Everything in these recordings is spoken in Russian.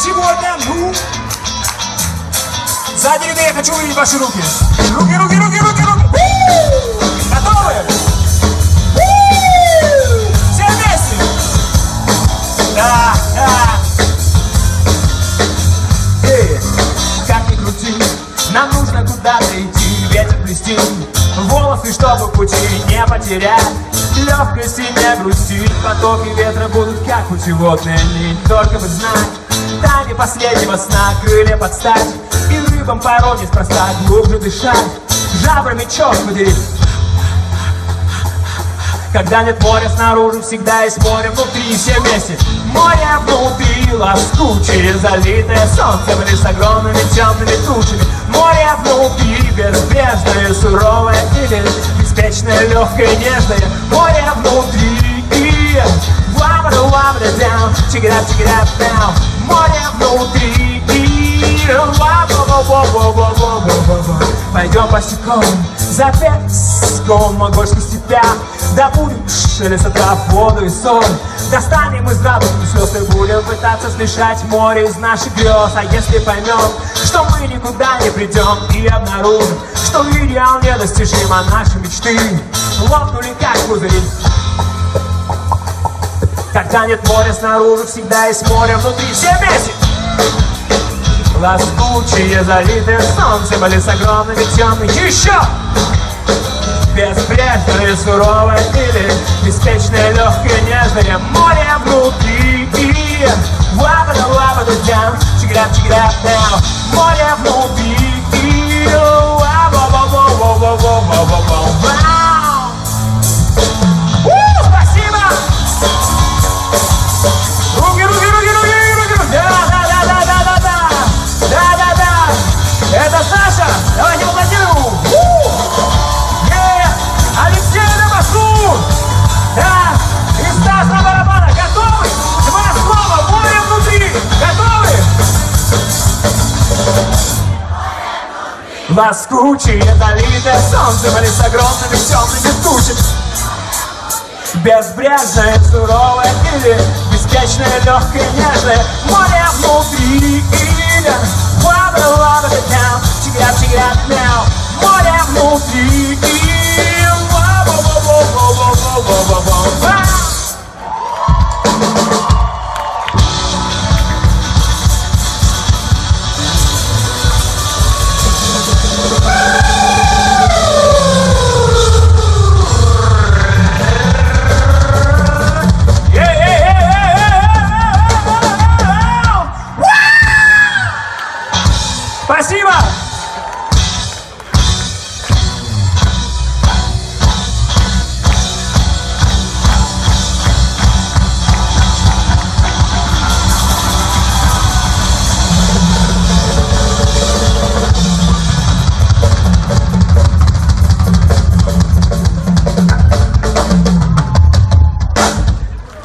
сегодня, ну. Сзади ряды я хочу увидеть ваши руки. Руки, руки, руки, руки, руки. Готовы? Все вместе. Да, да. Эй, как ни крути, нам нужно куда-то идти, ветер плести, волосы, чтобы пути не потерять, легкости не грустить. Потоки ветра будут как путеводная нить. Только бы знать, тайны последнего сна, крылья подстать, и рыбам порой неспроста глубже дышать, жабрами черт подери. Когда нет моря снаружи, всегда есть море внутри. Все вместе. Море внутри, лоскучее, залитое солнцем или с огромными темными тучами. Море внутри, безбрежное, суровое или беспечное, легкое, нежное. Море внутри, и wabba-da down, check it out now. Море внутри, и пойдем босиком за песком могольских степях, добудем шелеста трав, воду и соль. Достанем из радуг слез и будем пытаться смешать море из наших грез. А если поймем, что мы никуда не придем, и обнаружим, что идеал недостижим, а наши мечты лопнули как пузыри. Когда нет моря снаружи, всегда есть море внутри. Все вместе! Лоскучие, залитые солнцем или с огромными темными. Еще! Безбрежное, суровое или беспечное, легкое, нежное. Море внутри. Wabba-da down, check it out now. Море внутри. Спасибо! Руки, руки, руки, руки, руки! Да! Это Саша! Давайте поаплодируем! Алексей на басу! Да! И Стас на барабанах! Готовы? Два слова! Море внутри! Готовы? Лоскучие, залитые солнцем или с огромными темными тучами. Безбрежное, суровое или беспечное, легкое, нежное. Море внутри. Wabba-da down, check it out now. Море внутри. Спасибо!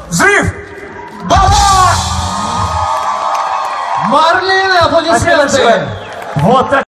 Взрыв! Баба! Марлин, аплодисменты! Вот так.